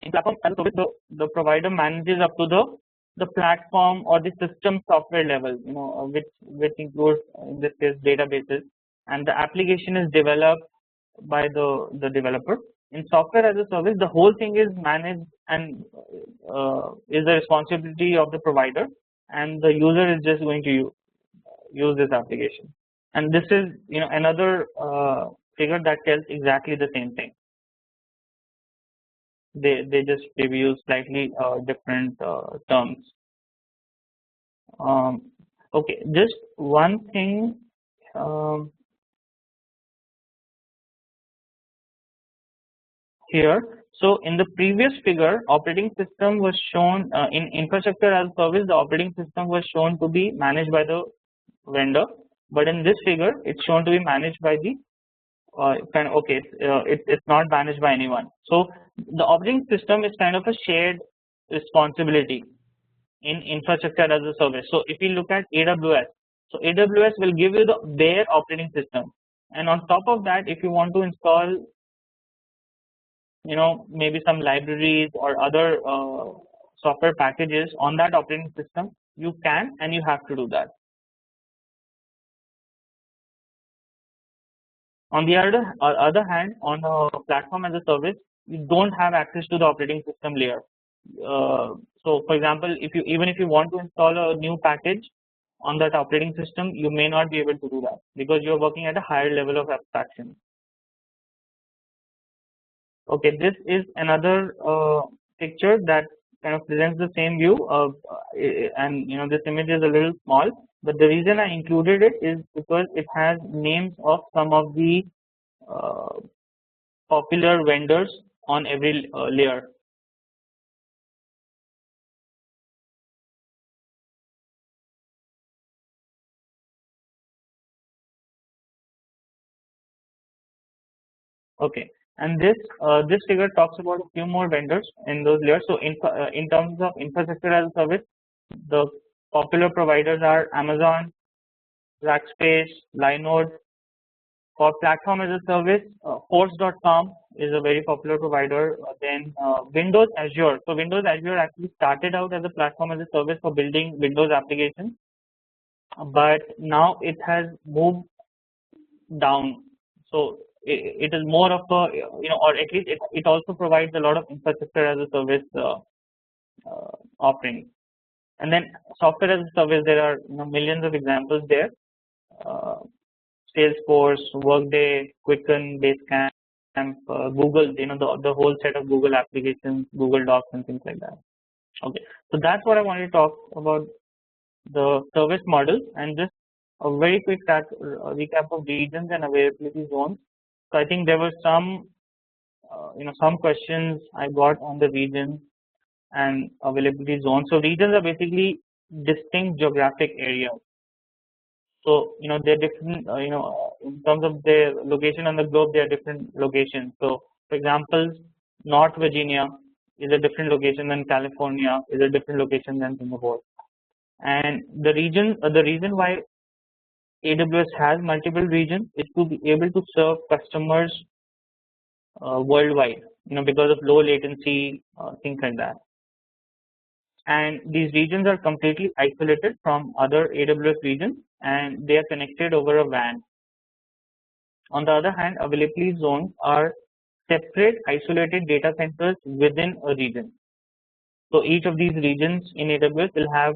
In platform as a service, the provider manages up to the platform or the system software level, which includes in this case databases, and the application is developed by the developer. In software as a service, the whole thing is managed and is the responsibility of the provider, and the user is just going to use this application. And this is another figure that tells exactly the same thing. They just use slightly different terms. Okay, just one thing. Here, so in the previous figure, operating system was shown in infrastructure as a service. The operating system was shown to be managed by the vendor, but in this figure, it's shown to be managed by the kind of okay, it's not managed by anyone. So the operating system is kind of a shared responsibility in infrastructure as a service. So if you look at AWS, so AWS will give you their operating system, and on top of that, if you want to install, maybe some libraries or other software packages on that operating system, you can and you have to do that. On the other hand, on a platform as a service, you don't have access to the operating system layer. So for example, even if you want to install a new package on that operating system, you may not be able to do that because you're working at a higher level of abstraction. Okay, this is another picture that kind of presents the same view of, and this image is a little small, but the reason I included it is because it has names of some of the popular vendors on every layer. Okay, and this figure talks about a few more vendors in those layers. So in terms of infrastructure as a service, the popular providers are Amazon, Rackspace, Linode. For platform as a service, Force.com is a very popular provider. Then Windows Azure. So Windows Azure actually started out as a platform as a service for building Windows applications, but now it has moved down. So it is more of a, or at least it also provides a lot of infrastructure as a service offering. And then software as a service, there are millions of examples there. Salesforce, Workday, Quicken, Basecamp, Google, the whole set of Google applications, Google Docs and things like that. Okay, so that's what I wanted to talk about, the service model, and just a very quick recap of regions and availability zones. So I think there were some some questions I got on the regions and availability zones. So regions are basically distinct geographic areas. So they're different. In terms of their location on the globe, they are different locations. So for example, North Virginia is a different location than California, is a different location than Singapore. And the reason why AWS has multiple regions is to be able to serve customers worldwide, because of low latency, things like that. And these regions are completely isolated from other AWS regions, and they are connected over a WAN. On the other hand, availability zones are separate isolated data centers within a region. So each of these regions in AWS will have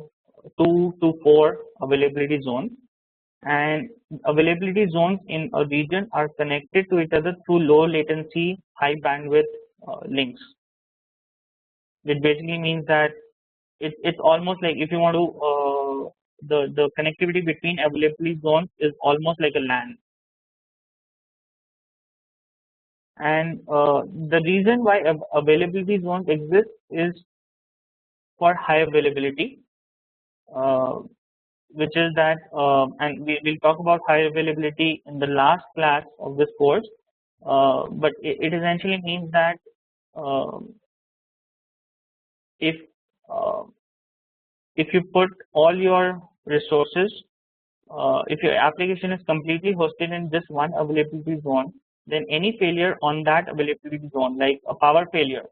2 to 4 availability zones, and availability zones in a region are connected to each other through low latency, high bandwidth links, which basically means that it's almost like, if you want to the connectivity between availability zones is almost like a LAN. And the reason why availability zones exist is for high availability, which is that, and we'll talk about high availability in the last class of this course, but it essentially means that if you put all your resources, if your application is completely hosted in just one availability zone, then any failure on that availability zone, like a power failure,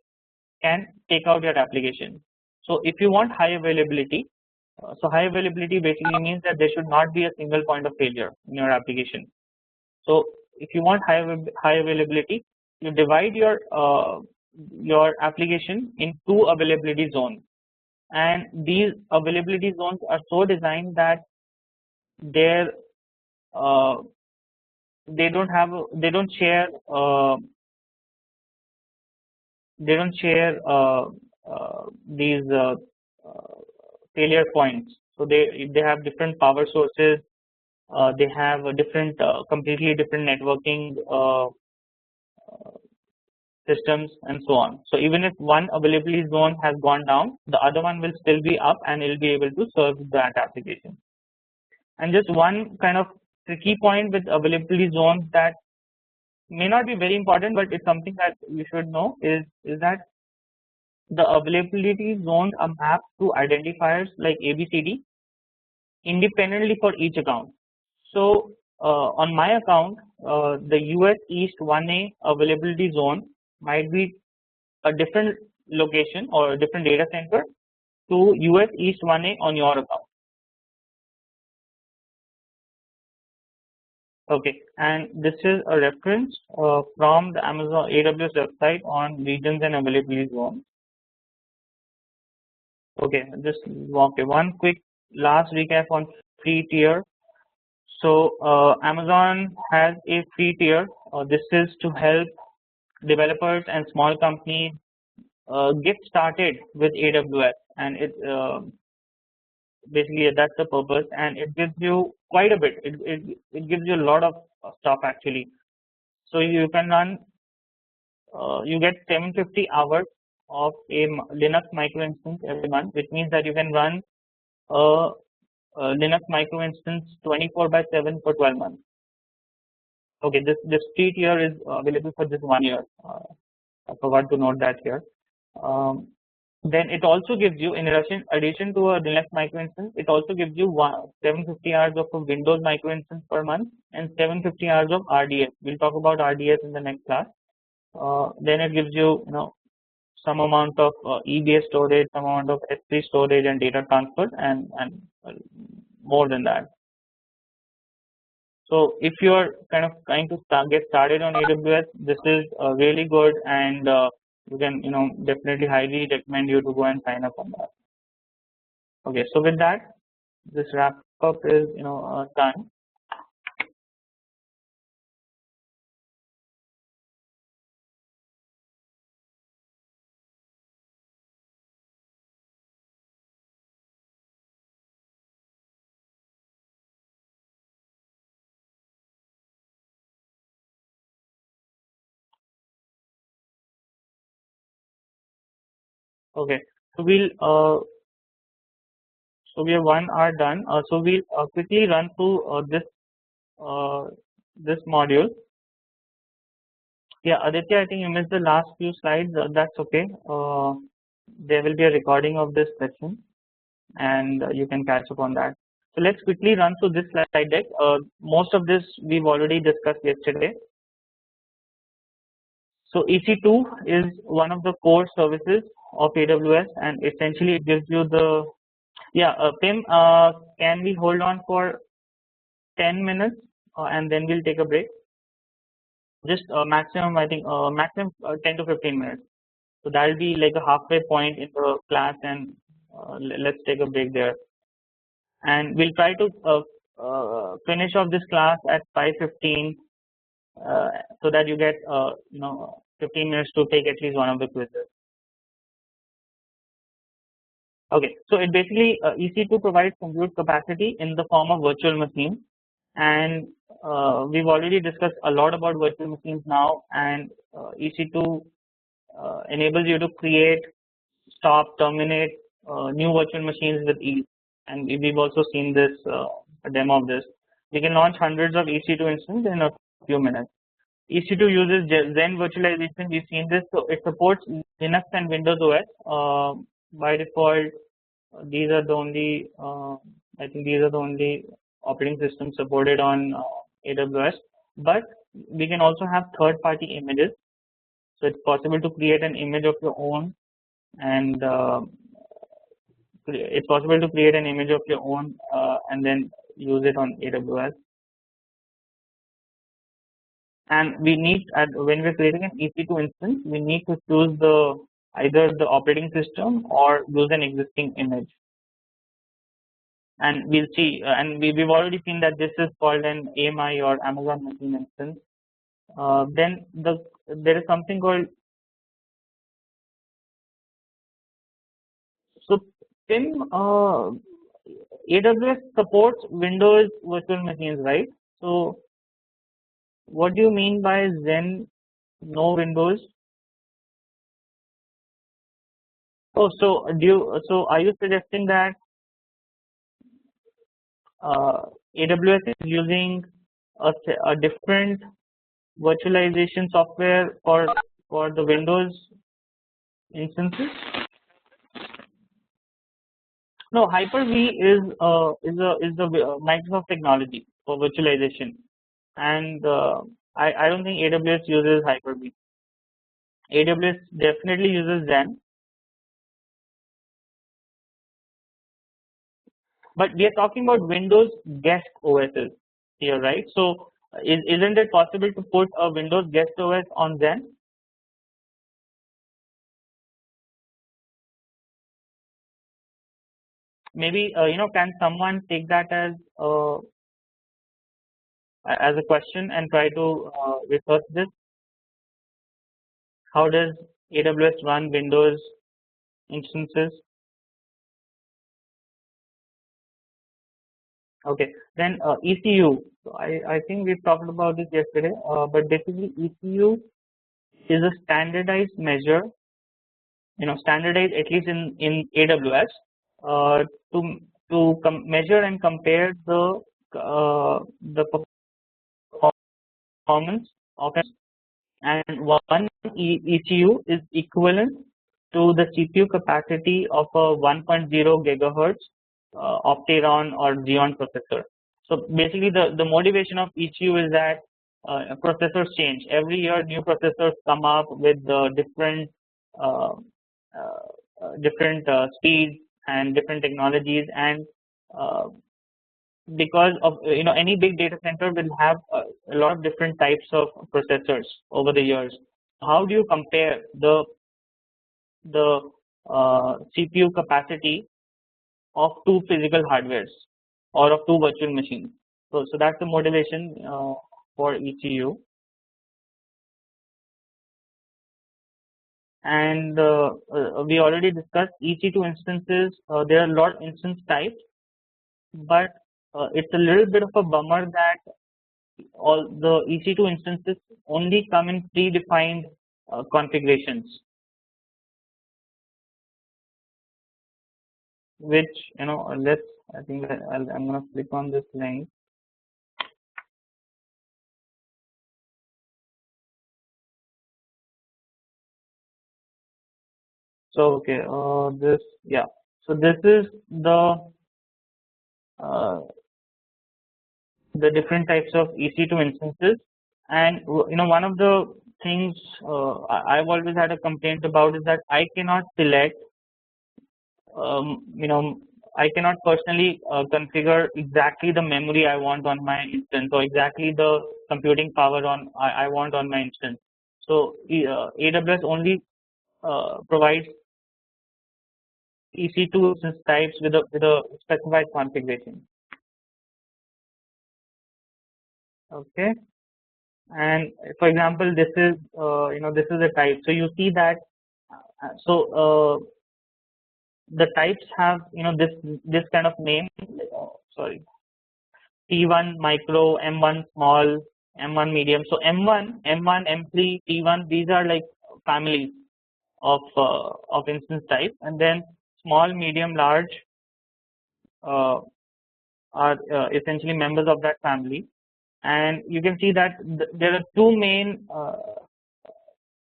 can take out your application. So if you want high availability, so high availability basically means that there should not be a single point of failure in your application. So if you want high availability, you divide your application in 2 availability zones, and these availability zones are so designed that they don't share these failure points. So they have different power sources, they have a different completely different networking systems and so on. So even if one availability zone has gone down, the other one will still be up and it will be able to serve that application. And just one kind of tricky point with availability zones, that may not be very important, but it's something that you should know is that the availability zones are mapped to identifiers like ABCD independently for each account. So on my account, the US East 1A availability zone might be a different location or a different data center to US East 1A on your account. Okay, and this is a reference from the Amazon AWS website on regions and availability zones. Okay, just okay, one quick last recap on free tier. So Amazon has a free tier. This is to help developers and small companies get started with AWS, and it basically that's the purpose, and it gives you quite a bit. It gives you a lot of stuff actually. So you can run. You get 750 hours of a Linux micro instance every month, which means that you can run a Linux micro instance 24/7 for 12 months. Okay, this free tier is available for just 1 year. I forgot to note that here. Then it also gives you, in addition to a Linux micro instance, it also gives you 750 hours of a Windows micro instance per month and 750 hours of RDS. We'll talk about RDS in the next class. Then it gives you, some amount of EBS storage, some amount of S3 storage and data transfer, and more than that. So if you are kind of trying to get started on AWS, this is really good, and you can definitely highly recommend you to go and sign up on that. Okay, so with that, this wrap up is done. Okay, so we have 1 hour done. So we'll quickly run through this module. Yeah, Aditya, I think you missed the last few slides. That's okay. There will be a recording of this session, and you can catch up on that. So let's quickly run through this slide deck. Most of this we've already discussed yesterday. So EC2 is one of the core services of AWS, and essentially it gives you the Pim. Can we hold on for 10 minutes and then we'll take a break? Just maximum, I think maximum 10 to 15 minutes. So that will be like a halfway point in the class, and let's take a break there. And we'll try to finish off this class at 5:15, so that you get 15 minutes to take at least one of the quizzes. Okay, so it basically EC2 provides compute capacity in the form of virtual machines, and we've already discussed a lot about virtual machines now, and EC2 enables you to create, stop, terminate new virtual machines with ease, and we've also seen this a demo of this. We can launch hundreds of EC2 instances in a few minutes. EC2 uses Zen virtualization. We've seen this, so it supports Linux and Windows OS. By default, these are the only I think these are the only operating systems supported on AWS, but we can also have third-party images. So it's possible to create an image of your own, and it's possible to create an image of your own and then use it on AWS. And we need, when we're creating an EC2 instance, we need to choose either the operating system or use an existing image. And we'll see, and we've already seen that this is called an AMI or Amazon Machine instance. Then there is something called, so Pim, AWS supports Windows virtual machines, right? So what do you mean by Zen no Windows? Oh, so are you suggesting that AWS is using a different virtualization software for the Windows instances? No, Hyper-V is the Microsoft technology for virtualization, and I don't think AWS uses Hyper-V. AWS definitely uses Zen, but we are talking about Windows guest OSs here, right? So isn't it possible to put a Windows guest OS on Zen? Maybe can someone take that as a question and try to research this? How does AWS run Windows instances? Okay, then ECU. So I think we talked about this yesterday, but basically ECU is a standardized measure, standardized at least in AWS uh, to measure and compare the performance of, and one ECU is equivalent to the CPU capacity of a 1.0 gigahertz Opteron or Xeon processor. So basically, the motivation of ECU is that processors change every year. New processors come up with uh, different speeds and different technologies, and uh, because of any big data center will have a lot of different types of processors over the years. How do you compare the CPU capacity of two physical hardwares or of two virtual machines? So that's the motivation for ECU. And we already discussed EC2 instances. There are a lot of instance types, but it's a little bit of a bummer that all the EC2 instances only come in predefined configurations, which let's I think I'm gonna click on this link. So okay, this yeah. So this is uh, the different types of EC2 instances, and one of the things I've always had a complaint about is that I cannot select um, you know I cannot personally configure exactly the memory I want on my instance or exactly the computing power I want on my instance. So AWS only provides EC2 instance types with a specified configuration. Okay, and for example, this is this is a type. So you see that the types have this kind of name. Sorry, T1 micro, M1 small, M1 medium. So M1, M1, M3, T1. These are like families of instance type, and then small, medium, large uh, are essentially members of that family. And you can see that there are two main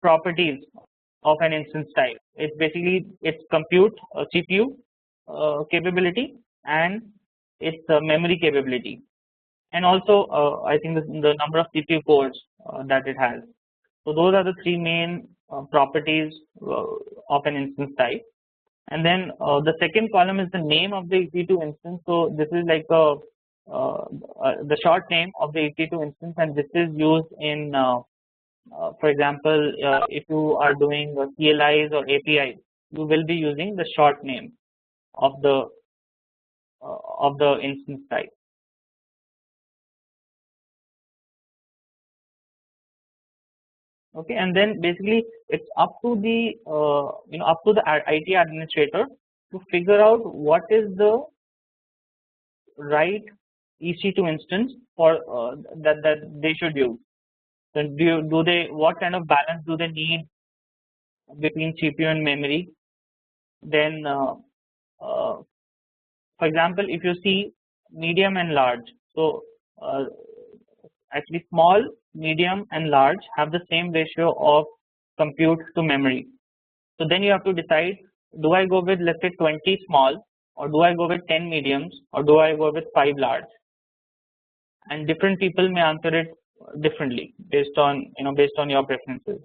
properties of an instance type. It's basically its compute CPU capability and its memory capability, and also I think the number of CPU cores that it has. So those are the three main properties of an instance type. And then the second column is the name of the EC2 instance. So this is like the short name of the EC2 instance, and this is used in for example, if you are doing CLIs or APIs, you will be using the short name of the instance type. Okay, and then basically it's up to the IT administrator to figure out what is the right EC2 instance for that they should use. Then do they what kind of balance do they need between CPU and memory? Then for example, if you see medium and large, so actually small, medium and large have the same ratio of compute to memory. So then you have to decide, do I go with, let's say, 20 small, or do I go with 10 mediums, or do I go with 5 large? And different people may answer it differently based on your preferences.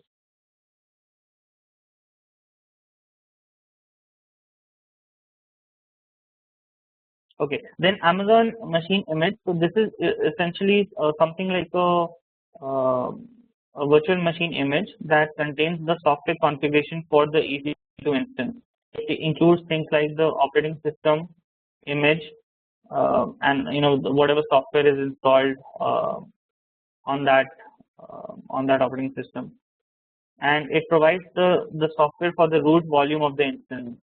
Okay, then Amazon machine image. So this is essentially something like a virtual machine image that contains the software configuration for the EC2 instance. It includes things like the operating system image and whatever software is installed on that operating system, and it provides the software for the root volume of the instance.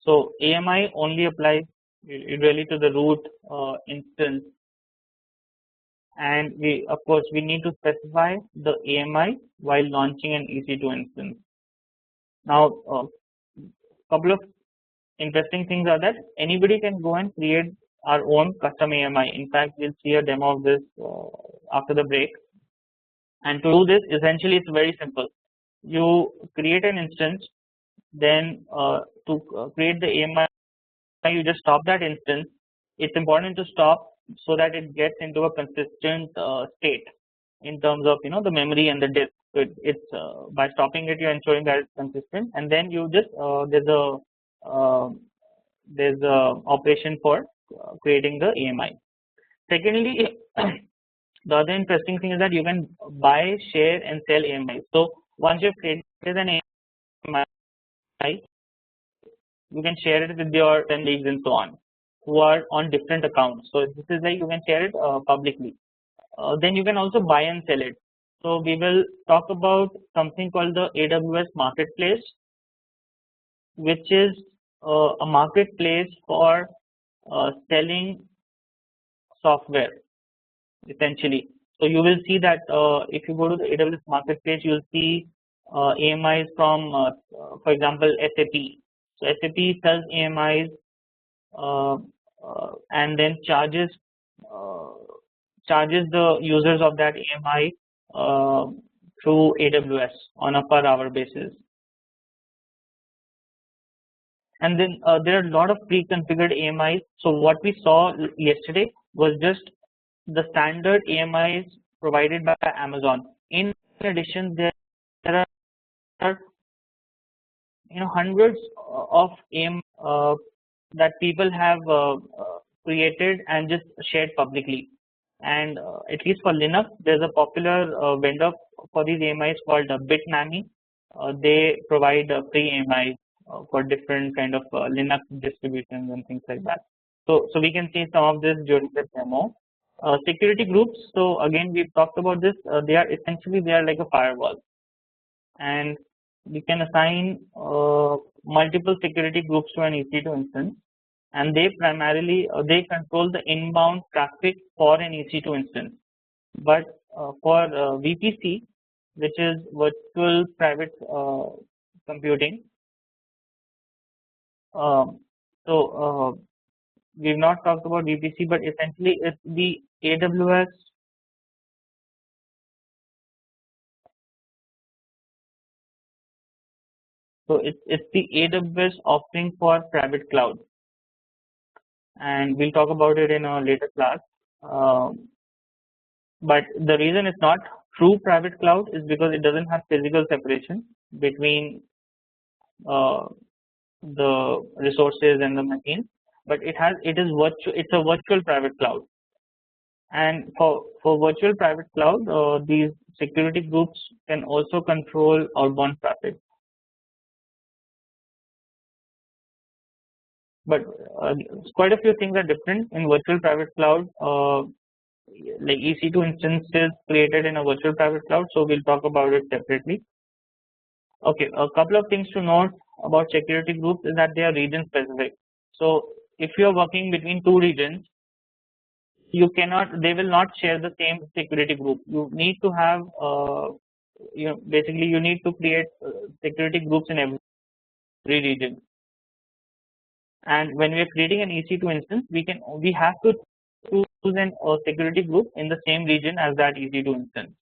So AMI only applies really to the root instance, and of course we need to specify the AMI while launching an EC2 instance. Now, couple of interesting things are that anybody can go and create our own custom AMI. In fact, we'll see a demo of this after the break. And to do this, essentially it's very simple. You create an instance, then to create the AMI, you just stop that instance. It's important to stop so that it gets into a consistent state in terms of the memory and the disk. So it's by stopping it, you're ensuring that it's consistent, and then you just there's a operation for creating the AMI. Secondly, the other interesting thing is that you can buy, share, and sell AMI. So once you've created an AMI, you can share it with your colleagues and so on, who are on different accounts. So this is like you can share it publicly. Then you can also buy and sell it. So we will talk about something called the AWS marketplace, which is a marketplace for selling software essentially. So you will see that if you go to the AWS marketplace, you will see AMIs from for example SAP. So SAP sells AMIs and then charges the users of that AMI through AWS on a per hour basis. And then there are a lot of pre-configured AMIs. So what we saw yesterday was just the standard AMIs provided by Amazon. In addition, there are hundreds of AMIs that people have created and just shared publicly. And at least for Linux, there's a popular vendor for these AMIs called Bitnami. They provide free AMIs for different kind of Linux distributions and things like that. So we can see some of this during the demo. Security groups. So again, we've talked about this. They are like a firewall, and you can assign multiple security groups to an EC2 instance, and they primarily they control the inbound traffic for an EC2 instance. But for VPC, which is virtual private computing, we've not talked about VPC, but essentially it's the AWS. So it's the AWS offering for private cloud, and we'll talk about it in a later class. But the reason it's not true private cloud is because it doesn't have physical separation between the resources and the machines, but it's a virtual private cloud. And for virtual private cloud, these security groups can also control outbound traffic. But quite a few things are different in virtual private cloud. Like EC2 instances created in a virtual private cloud, so we'll talk about it separately. Okay, a couple of things to note about security groups is that they are region specific. So if you are working between two regions, they will not share the same security group. You need to have basically you need to create security groups in every region. And when we are creating an EC2 instance, we have to a security group in the same region as that EC2 instance.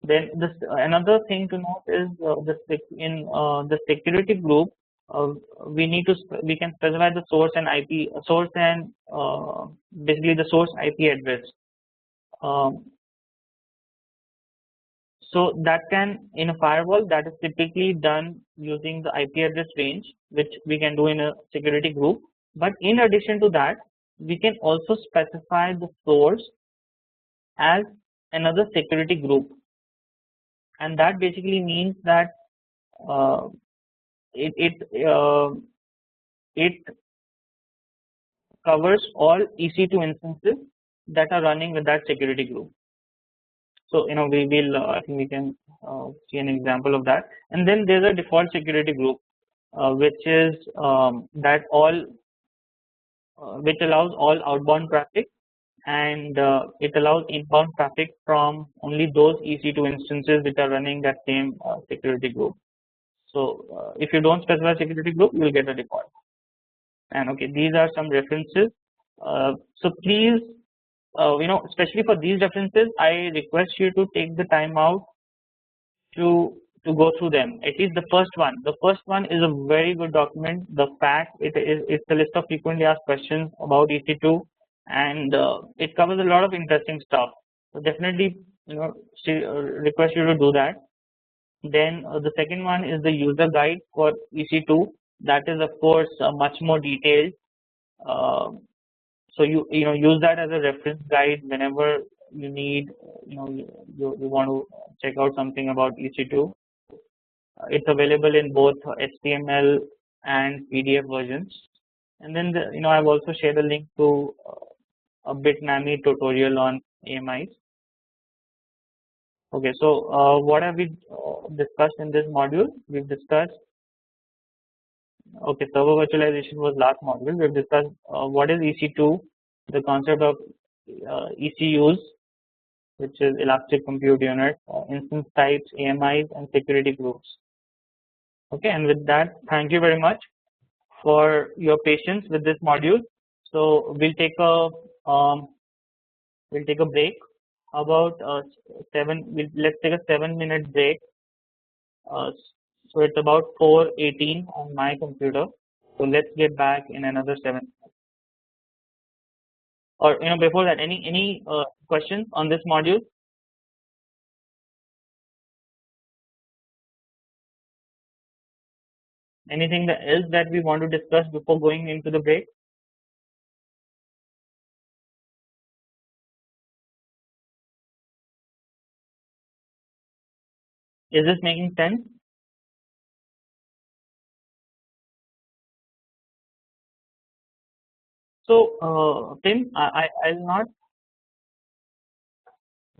Then this another thing to note is in the security group we can specify the source and IP source and basically the source IP address. So that can in a firewall that is typically done using the IP address range, which we can do in a security group. But in addition to that, we can also specify the source as another security group, and that basically means that uh, it it uh, it covers all EC2 instances that are running with that security group. So we will I think we can see an example of that. And then there's a default security group which is that all which allows all outbound traffic, and it allows inbound traffic from only those EC2 instances which are running that same security group. So if you don't specify security group, you will get a default. And okay, these are some references. So please, especially for these references, I request you to take the time out to go through them. At least the first one. The first one is a very good document. The fact it's a list of frequently asked questions about EC2, and it covers a lot of interesting stuff. So definitely, request you to do that. Then the second one is the user guide for EC2. That is of course much more detailed. So you use that as a reference guide whenever you need you want to check out something about EC2. It's available in both HTML and PDF versions. And then I've also shared a link to a Bitnami tutorial on AMIs. Okay, so what have we discussed in this module? We've discussed server virtualization was last module. We've discussed what is EC2, the concept of ECUs, which is elastic compute unit, instance types, AMIs, and security groups. Okay, and with that, thank you very much for your patience with this module. So we'll take a break about let's take a 7-minute break. So it's about 4:18 on my computer. So let's get back in another 7 minutes. Or before that, any questions on this module? Anything else that we want to discuss before going into the break? Is this making sense? So Tim, I'll not.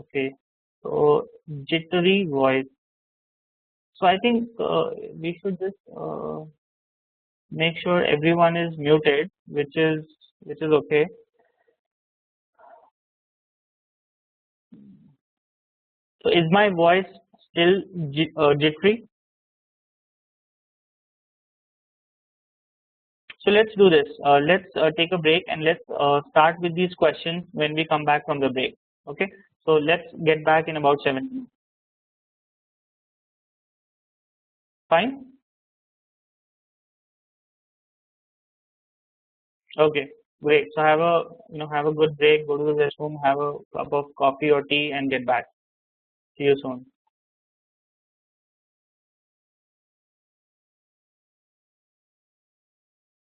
Okay, so jittery voice. So I think we should just make sure everyone is muted, which is okay. So is my voice still jittery? So let's do this. Let's take a break and let's start with these questions when we come back from the break. Okay. So let's get back in about 7 minutes. Fine. Okay. Great. So have a good break. Go to the restroom. Have a cup of coffee or tea and get back. See you soon.